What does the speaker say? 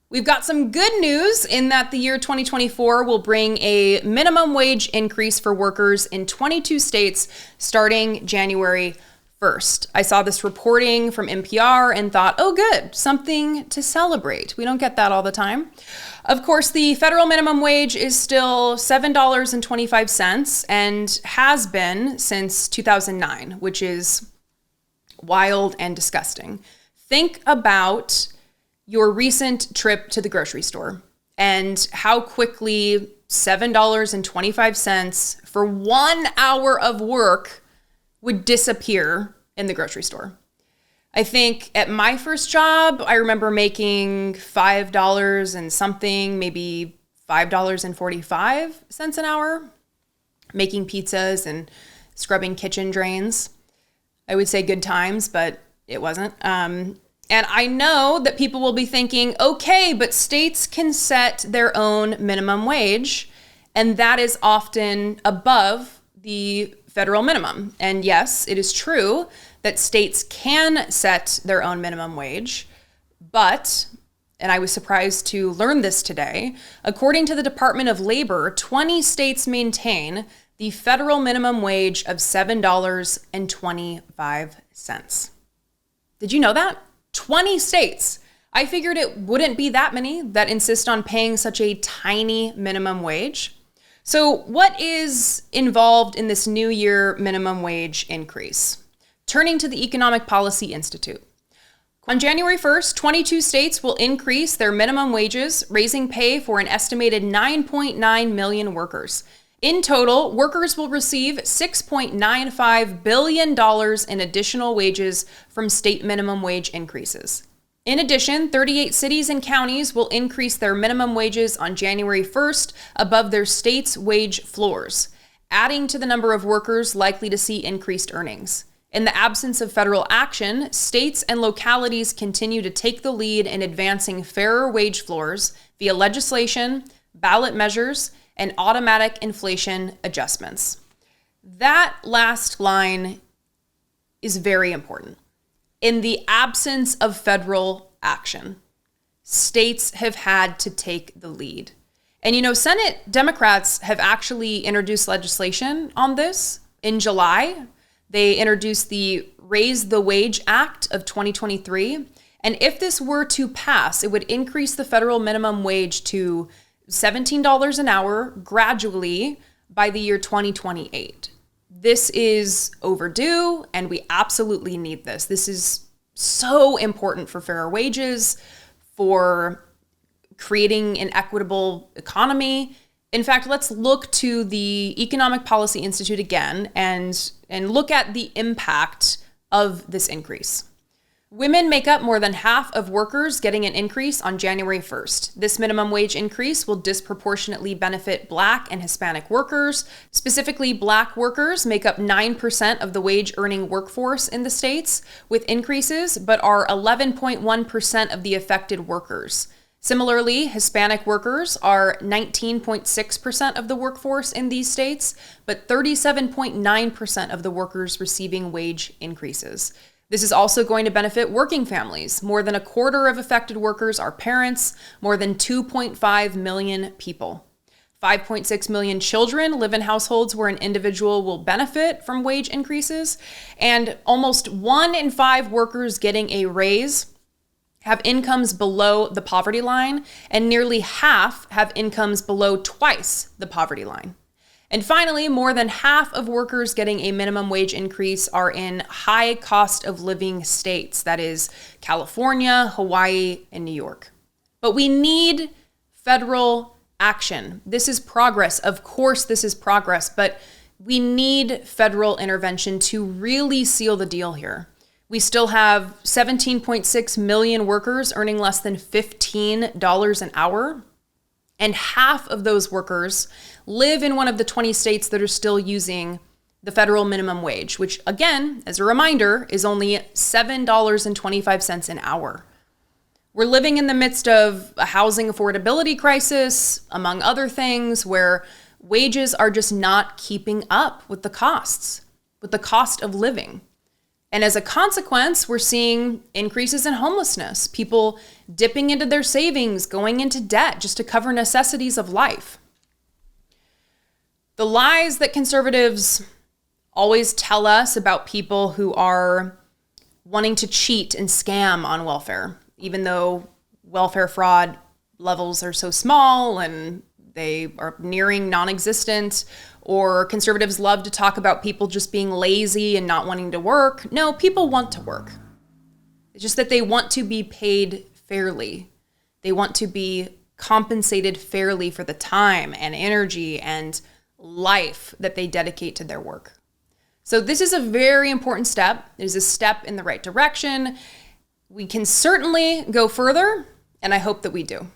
We've got some good news in that the year 2024 will bring a minimum wage increase for workers in 22 states starting January 1st. I saw this reporting from NPR and thought, oh, good, something to celebrate. We don't get that all the time. Of course, the federal minimum wage is still $7.25 and has been since 2009, which is wild and disgusting. Think about your recent trip to the grocery store and how quickly $7.25 for 1 hour of work would disappear in the grocery store. I think at my first job, I remember making $5 and something, maybe $5.45 an hour, making pizzas and scrubbing kitchen drains. I would say good times, but it wasn't. And I know that people will be thinking, okay, but states can set their own minimum wage, and that is often above the federal minimum. And yes, it is true that states can set their own minimum wage, but, and I was surprised to learn this today, according to the Department of Labor, 20 states maintain the federal minimum wage of $7.25. Did you know that? 20 states. I figured it wouldn't be that many that insist on paying such a tiny minimum wage. So what is involved in this new year minimum wage increase? Turning to the Economic Policy Institute. On January 1st, 22 states will increase their minimum wages, raising pay for an estimated 9.9 million workers. In total, workers will receive $6.95 billion in additional wages from state minimum wage increases. In addition, 38 cities and counties will increase their minimum wages on January 1st above their state's wage floors, adding to the number of workers likely to see increased earnings. In the absence of federal action, states and localities continue to take the lead in advancing fairer wage floors via legislation, ballot measures, and automatic inflation adjustments. That last line is very important. In the absence of federal action, states have had to take the lead. And you know, Senate Democrats have actually introduced legislation on this. In July, they introduced the Raise the Wage Act of 2023. And if this were to pass, it would increase the federal minimum wage to $17 an hour gradually by the year 2028. This is overdue, and we absolutely need this. This is so important for fairer wages, for creating an equitable economy. In fact, let's look to the Economic Policy Institute again and look at the impact of this increase. Women make up more than half of workers getting an increase on January 1st. This minimum wage increase will disproportionately benefit Black and Hispanic workers. Specifically, Black workers make up 9% of the wage-earning workforce in the states with increases, but are 11.1% of the affected workers. Similarly, Hispanic workers are 19.6% of the workforce in these states, but 37.9% of the workers receiving wage increases. This is also going to benefit working families. More than a quarter of affected workers are parents, more than 2.5 million people. 5.6 million children live in households where an individual will benefit from wage increases, and almost 1 in 5 workers getting a raise have incomes below the poverty line, and nearly half have incomes below twice the poverty line. And finally, more than half of workers getting a minimum wage increase are in high cost of living states, that is California, Hawaii, and New York. But we need federal action. This is progress. Of course, this is progress, but we need federal intervention to really seal the deal here. We still have 17.6 million workers earning less than $15 an hour. And half of those workers live in one of the 20 states that are still using the federal minimum wage, which again, as a reminder, is only $7.25 an hour. We're living in the midst of a housing affordability crisis, among other things, where wages are just not keeping up with the costs, with the cost of living. And as a consequence, we're seeing increases in homelessness, people dipping into their savings, going into debt just to cover necessities of life. The lies that conservatives always tell us about people who are wanting to cheat and scam on welfare, even though welfare fraud levels are so small and they are nearing non-existent, or conservatives love to talk about people just being lazy and not wanting to work. No, people want to work. It's just that they want to be paid fairly. They want to be compensated fairly for the time and energy and life that they dedicate to their work. So this is a very important step. It is a step in the right direction. We can certainly go further, and I hope that we do.